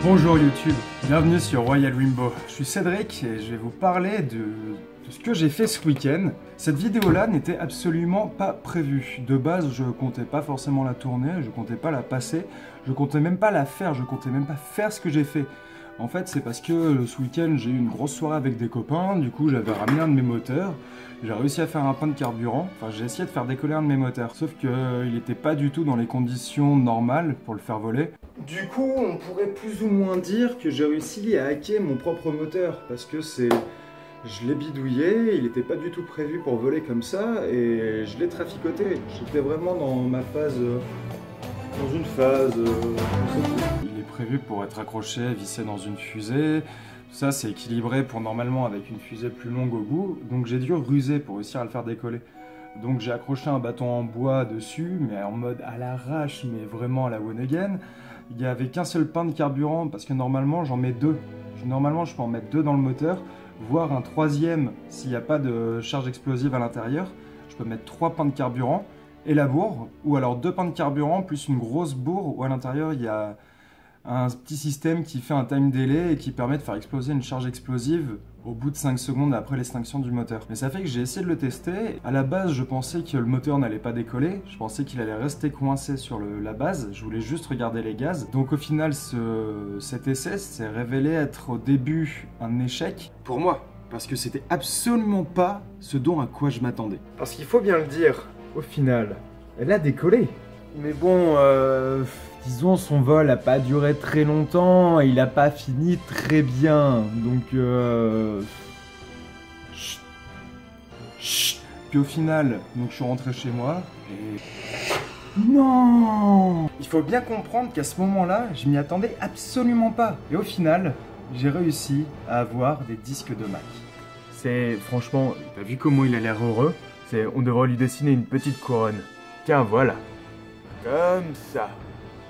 Bonjour YouTube, bienvenue sur Royal Rainbow. Je suis Cédric et je vais vous parler de ce que j'ai fait ce week-end. Cette vidéo-là n'était absolument pas prévue. De base, je comptais pas forcément la tourner, je comptais pas la passer, je comptais même pas la faire, je comptais même pas faire ce que j'ai fait. En fait, c'est parce que ce week-end, j'ai eu une grosse soirée avec des copains, du coup, j'avais ramené un de mes moteurs. J'ai réussi à faire un pain de carburant, enfin j'ai essayé de faire décoller un de mes moteurs, sauf qu'il n'était pas du tout dans les conditions normales pour le faire voler. Du coup, on pourrait plus ou moins dire que j'ai réussi à hacker mon propre moteur, parce que je l'ai bidouillé, il n'était pas du tout prévu pour voler comme ça, et je l'ai traficoté. J'étais vraiment dans ma phase... dans une phase... Il est prévu pour être accroché, vissé dans une fusée. Ça, c'est équilibré pour normalement avec une fusée plus longue au bout, donc j'ai dû ruser pour réussir à le faire décoller. Donc j'ai accroché un bâton en bois dessus, mais en mode à l'arrache, mais vraiment à la one again. Il n'y avait qu'un seul pain de carburant, parce que normalement j'en mets deux. Normalement je peux en mettre deux dans le moteur, voire un troisième s'il n'y a pas de charge explosive à l'intérieur. Je peux mettre 3 pains de carburant et la bourre, ou alors 2 pains de carburant plus une grosse bourre où à l'intérieur il y a un petit système qui fait un time delay et qui permet de faire exploser une charge explosive au bout de 5 secondes après l'extinction du moteur. Mais ça fait que j'ai essayé de le tester. À la base, je pensais que le moteur n'allait pas décoller. Je pensais qu'il allait rester coincé sur la base. Je voulais juste regarder les gaz. Donc au final, cet essai s'est révélé être au début un échec pour moi. Parce que c'était absolument pas ce dont à quoi je m'attendais. Parce qu'il faut bien le dire, au final, elle a décollé. Mais bon, disons son vol n'a pas duré très longtemps et il n'a pas fini très bien. Donc, chut. Chut. Puis au final, donc je suis rentré chez moi et... Non! Il faut bien comprendre qu'à ce moment-là, je m'y attendais absolument pas. Et au final, j'ai réussi à avoir des disques de Mac. C'est franchement, t'as vu comment il a l'air heureux? On devrait lui dessiner une petite couronne. Tiens, voilà. Comme ça.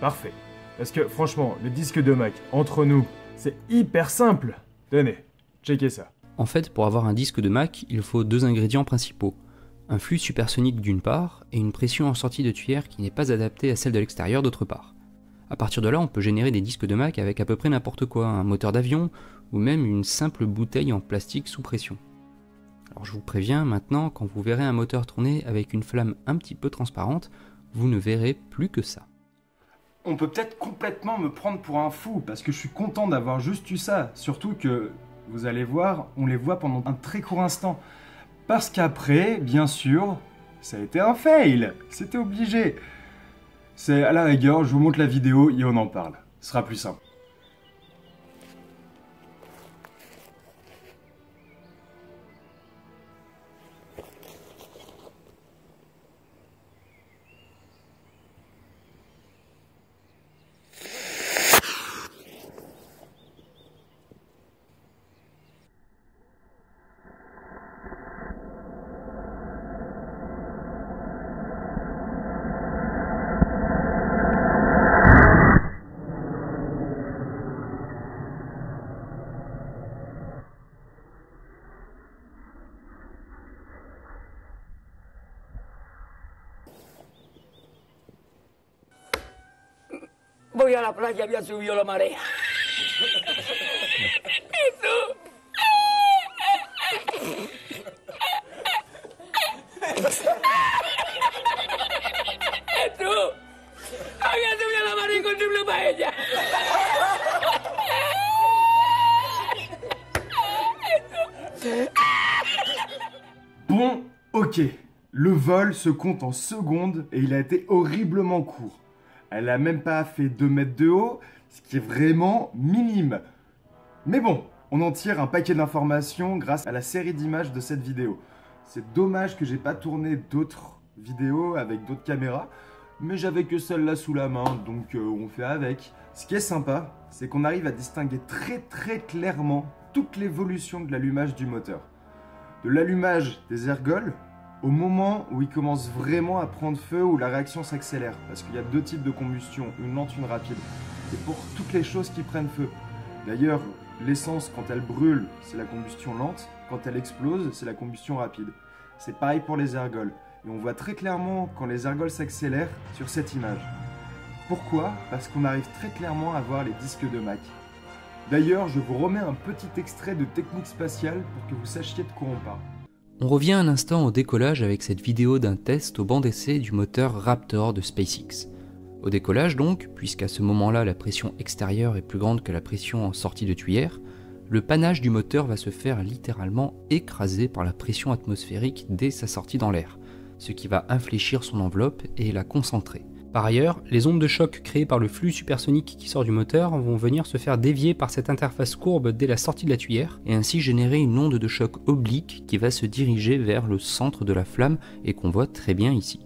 Parfait. Parce que franchement, le disque de Mac, entre nous, c'est hyper simple. Tenez, checkez ça. En fait, pour avoir un disque de Mac, il faut deux ingrédients principaux. Un flux supersonique d'une part, et une pression en sortie de tuyère qui n'est pas adaptée à celle de l'extérieur d'autre part. À partir de là, on peut générer des disques de Mac avec à peu près n'importe quoi, un moteur d'avion, ou même une simple bouteille en plastique sous pression. Alors je vous préviens, maintenant, quand vous verrez un moteur tourner avec une flamme un petit peu transparente, vous ne verrez plus que ça. On peut peut-être complètement me prendre pour un fou, parce que je suis content d'avoir juste eu ça. Surtout que, vous allez voir, on les voit pendant un très court instant. Parce qu'après, bien sûr, ça a été un fail. C'était obligé. C'est à la rigueur, je vous montre la vidéo et on en parle. Ce sera plus simple. Voy a la playa, había subido la marea. Jesús. Jesús. Había subido la marea con triple paella. Bon, ok. Le vol se compte en secondes et il a été horriblement court. Elle a même pas fait 2 mètres de haut, ce qui est vraiment minime. Mais bon, on en tire un paquet d'informations grâce à la série d'images de cette vidéo. C'est dommage que j'ai pas tourné d'autres vidéos avec d'autres caméras, mais j'avais que celle-là sous la main, donc on fait avec. Ce qui est sympa, c'est qu'on arrive à distinguer très clairement toute l'évolution de l'allumage du moteur. De l'allumage des ergols, au moment où il commence vraiment à prendre feu, où la réaction s'accélère. Parce qu'il y a 2 types de combustion, une lente, une rapide. C'est pour toutes les choses qui prennent feu. D'ailleurs, l'essence, quand elle brûle, c'est la combustion lente. Quand elle explose, c'est la combustion rapide. C'est pareil pour les ergols. Et on voit très clairement quand les ergols s'accélèrent sur cette image. Pourquoi? Parce qu'on arrive très clairement à voir les disques de Mac. D'ailleurs, je vous remets un petit extrait de Technique Spatiale pour que vous sachiez de quoi on parle. On revient un instant au décollage avec cette vidéo d'un test au banc d'essai du moteur Raptor de SpaceX. Au décollage donc, puisqu'à ce moment-là la pression extérieure est plus grande que la pression en sortie de tuyère, le panache du moteur va se faire littéralement écraser par la pression atmosphérique dès sa sortie dans l'air, ce qui va infléchir son enveloppe et la concentrer. Par ailleurs, les ondes de choc créées par le flux supersonique qui sort du moteur vont venir se faire dévier par cette interface courbe dès la sortie de la tuyère, et ainsi générer une onde de choc oblique qui va se diriger vers le centre de la flamme et qu'on voit très bien ici.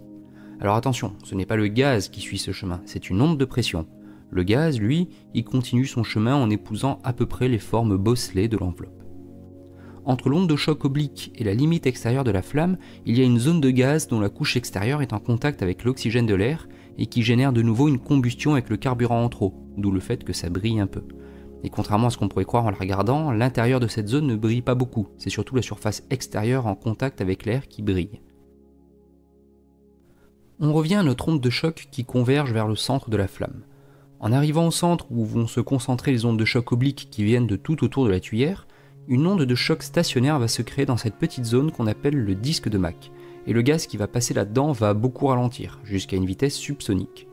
Alors attention, ce n'est pas le gaz qui suit ce chemin, c'est une onde de pression. Le gaz, lui, il continue son chemin en épousant à peu près les formes bosselées de l'enveloppe. Entre l'onde de choc oblique et la limite extérieure de la flamme, il y a une zone de gaz dont la couche extérieure est en contact avec l'oxygène de l'air et qui génère de nouveau une combustion avec le carburant en trop, d'où le fait que ça brille un peu. Et contrairement à ce qu'on pourrait croire en le regardant, l'intérieur de cette zone ne brille pas beaucoup, c'est surtout la surface extérieure en contact avec l'air qui brille. On revient à notre onde de choc qui converge vers le centre de la flamme. En arrivant au centre où vont se concentrer les ondes de choc obliques qui viennent de tout autour de la tuyère, une onde de choc stationnaire va se créer dans cette petite zone qu'on appelle le disque de Mach, et le gaz qui va passer là-dedans va beaucoup ralentir, jusqu'à une vitesse subsonique.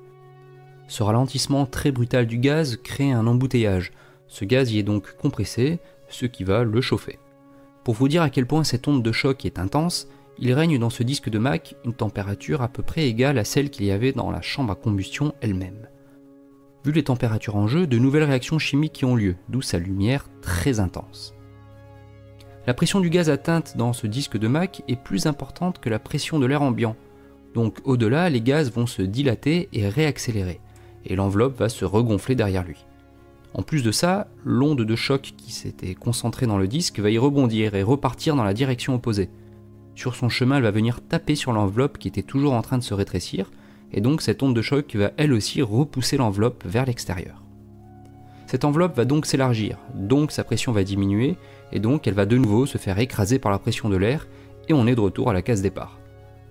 Ce ralentissement très brutal du gaz crée un embouteillage, ce gaz y est donc compressé, ce qui va le chauffer. Pour vous dire à quel point cette onde de choc est intense, il règne dans ce disque de Mach une température à peu près égale à celle qu'il y avait dans la chambre à combustion elle-même. Vu les températures en jeu, de nouvelles réactions chimiques y ont lieu, d'où sa lumière très intense. La pression du gaz atteinte dans ce disque de Mach est plus importante que la pression de l'air ambiant, donc au-delà, les gaz vont se dilater et réaccélérer, et l'enveloppe va se regonfler derrière lui. En plus de ça, l'onde de choc qui s'était concentrée dans le disque va y rebondir et repartir dans la direction opposée. Sur son chemin, elle va venir taper sur l'enveloppe qui était toujours en train de se rétrécir, et donc cette onde de choc va elle aussi repousser l'enveloppe vers l'extérieur. Cette enveloppe va donc s'élargir, donc sa pression va diminuer, et donc elle va de nouveau se faire écraser par la pression de l'air, et on est de retour à la case départ.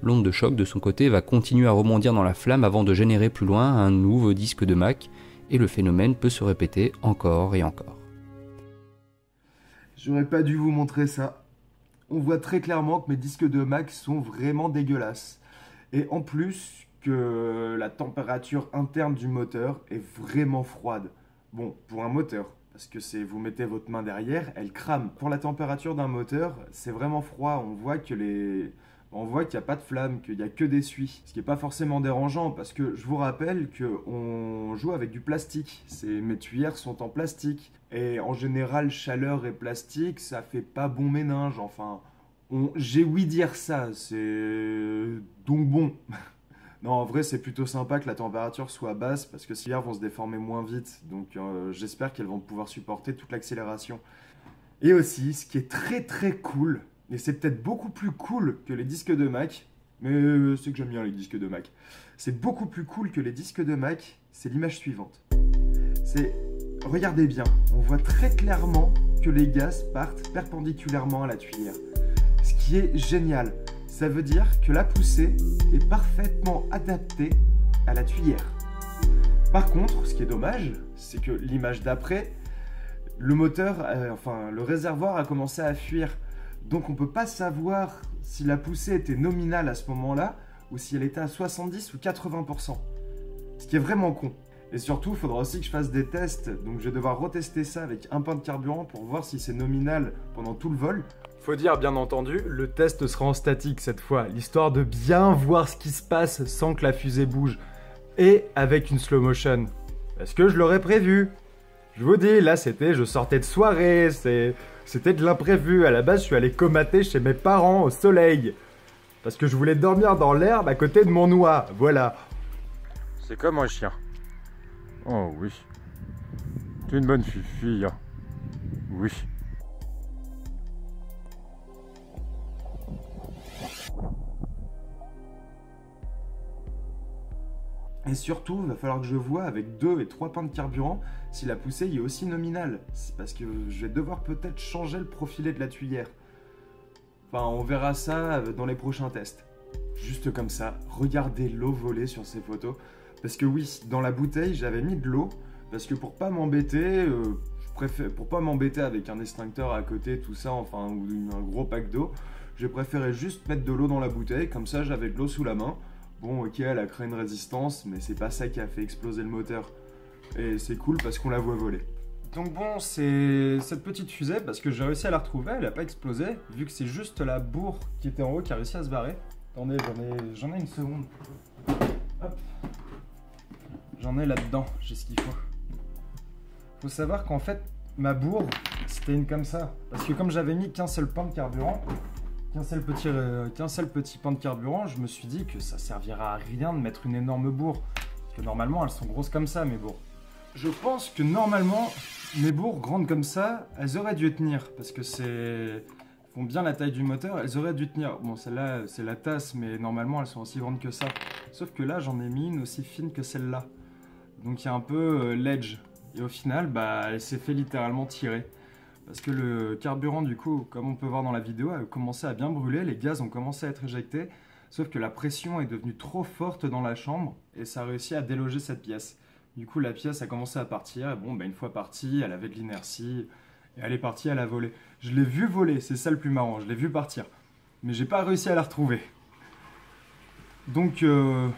L'onde de choc de son côté va continuer à rebondir dans la flamme avant de générer plus loin un nouveau disque de Mach, et le phénomène peut se répéter encore et encore. J'aurais pas dû vous montrer ça. On voit très clairement que mes disques de Mach sont vraiment dégueulasses. Et en plus que la température interne du moteur est vraiment froide. Bon, pour un moteur, parce que vous mettez votre main derrière, elle crame. Pour la température d'un moteur, c'est vraiment froid. On voit qu'il n'y a pas de flamme, qu'il n'y a que des suies. Ce qui n'est pas forcément dérangeant, parce que je vous rappelle qu'on joue avec du plastique. Mes tuyères sont en plastique. Et en général, chaleur et plastique, ça fait pas bon ménage. Enfin, j'ai ouï dire ça, c'est donc bon. Non, en vrai, c'est plutôt sympa que la température soit basse parce que ces tuyères vont se déformer moins vite. Donc, j'espère qu'elles vont pouvoir supporter toute l'accélération. Et aussi, ce qui est très très cool, et c'est peut-être beaucoup plus cool que les disques de Mach, mais c'est que j'aime bien les disques de Mach. C'est beaucoup plus cool que les disques de Mach, c'est l'image suivante. Regardez bien, on voit très clairement que les gaz partent perpendiculairement à la tuyère. Ce qui est génial. Ça veut dire que la poussée est parfaitement adaptée à la tuyère. Par contre, ce qui est dommage, c'est que l'image d'après, le réservoir a commencé à fuir. Donc on ne peut pas savoir si la poussée était nominale à ce moment-là ou si elle était à 70 ou 80%. Ce qui est vraiment con. Et surtout, il faudra aussi que je fasse des tests. Donc je vais devoir retester ça avec un pain de carburant pour voir si c'est nominal pendant tout le vol. Faut dire, bien entendu, le test sera en statique cette fois, l'histoire de bien voir ce qui se passe sans que la fusée bouge. Et avec une slow motion. Parce que je l'aurais prévu. Je vous dis, là je sortais de soirée, c'était de l'imprévu. À la base, je suis allé comater chez mes parents au soleil. Parce que je voulais dormir dans l'herbe à côté de mon oie, voilà. C'est comme un chien. Oh oui. T'es une bonne fille. Oui. Et surtout, il va falloir que je vois avec 2 et 3 pains de carburant si la poussée est aussi nominale. C'est parce que je vais devoir peut-être changer le profilet de la tuyère. Enfin, on verra ça dans les prochains tests. Juste comme ça, regardez l'eau voler sur ces photos. Parce que oui, dans la bouteille, j'avais mis de l'eau, parce que pour pas m'embêter, pour pas m'embêter avec un extincteur à côté, tout ça, enfin, ou un gros pack d'eau, j'ai préféré juste mettre de l'eau dans la bouteille, comme ça j'avais de l'eau sous la main. Bon, ok, elle a créé une résistance, mais c'est pas ça qui a fait exploser le moteur. Et c'est cool parce qu'on la voit voler. Donc bon, c'est cette petite fusée, parce que j'ai réussi à la retrouver, elle a pas explosé, vu que c'est juste la bourre qui était en haut qui a réussi à se barrer. Attendez, j'en ai une seconde. Hop. J'en ai là-dedans, j'ai ce qu'il faut. Faut savoir qu'en fait, ma bourre, c'était une comme ça. Parce que comme j'avais mis qu'un seul pain de carburant, qu'un seul petit pain de carburant, je me suis dit que ça servira à rien de mettre une énorme bourre. Parce que normalement, elles sont grosses comme ça, mes bourres. Je pense que normalement, mes bourres grandes comme ça, elles auraient dû tenir. Parce que font bien la taille du moteur, elles auraient dû tenir. Bon, celle-là, c'est la tasse, mais normalement, elles sont aussi grandes que ça. Sauf que là, j'en ai mis une aussi fine que celle-là. Donc, il y a un peu l'edge. Et au final, bah, elle s'est fait littéralement tirer. Parce que le carburant, du coup, comme on peut voir dans la vidéo, a commencé à bien brûler, les gaz ont commencé à être éjectés, sauf que la pression est devenue trop forte dans la chambre et ça a réussi à déloger cette pièce. Du coup, la pièce a commencé à partir, et bon, bah, une fois partie, elle avait de l'inertie, et elle est partie, elle a volé. Je l'ai vu voler, c'est ça le plus marrant, je l'ai vu partir. Mais j'ai pas réussi à la retrouver. Donc, j'aime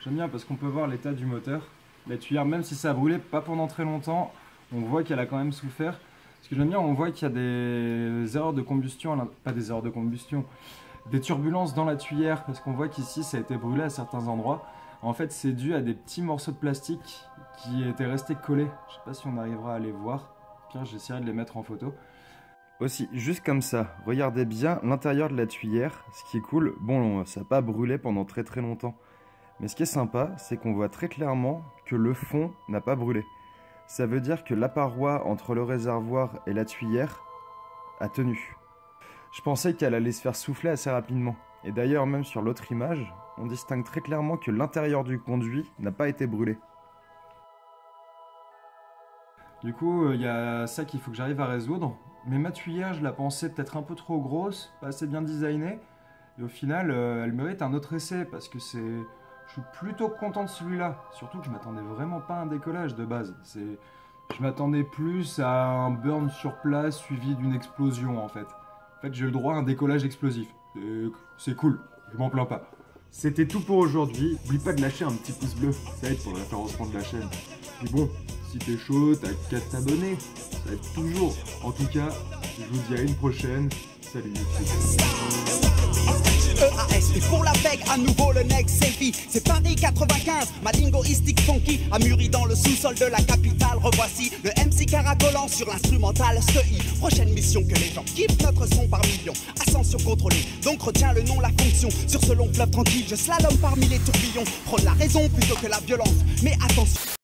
bien parce qu'on peut voir l'état du moteur. La tuyère, même si ça a brûlé, pas pendant très longtemps, on voit qu'elle a quand même souffert. Ce que j'aime bien, on voit qu'il y a des erreurs de combustion, pas des erreurs de combustion, des turbulences dans la tuyère, parce qu'on voit qu'ici ça a été brûlé à certains endroits. En fait, c'est dû à des petits morceaux de plastique qui étaient restés collés. Je sais pas si on arrivera à les voir. Tiens, j'essaierai de les mettre en photo. Aussi, juste comme ça, regardez bien l'intérieur de la tuyère. Ce qui est cool, bon, ça n'a pas brûlé pendant très très longtemps. Mais ce qui est sympa, c'est qu'on voit très clairement que le fond n'a pas brûlé. Ça veut dire que la paroi entre le réservoir et la tuyère a tenu. Je pensais qu'elle allait se faire souffler assez rapidement. Et d'ailleurs, même sur l'autre image, on distingue très clairement que l'intérieur du conduit n'a pas été brûlé. Du coup, il y a ça qu'il faut que j'arrive à résoudre. Mais ma tuyère, je la pensais peut-être un peu trop grosse, pas assez bien designée. Et au final, elle mérite un autre essai parce que c'est... Je suis plutôt content de celui-là, surtout que je m'attendais vraiment pas à un décollage de base. Je m'attendais plus à un burn sur place suivi d'une explosion en fait. En fait, j'ai eu le droit à un décollage explosif. C'est cool, je m'en plains pas. C'était tout pour aujourd'hui. N'oublie pas de lâcher un petit pouce bleu, ça aide pour le référencement de la chaîne. Puis bon, si t'es chaud, t'as qu'à t'abonner, ça aide toujours. En tout cas, je vous dis à une prochaine. Salut. EAS et pour la PEG, à nouveau le next selfie. C'est Paris 95, ma lingoistique funky a mûri dans le sous-sol de la capitale. Revoici le MC caracolant sur l'instrumental SEI. Prochaine mission que les gens kiffent notre son par millions. Ascension contrôlée, donc retiens le nom, la fonction. Sur ce long fleuve tranquille, je slalom parmi les tourbillons. Prône la raison plutôt que la violence, mais attention.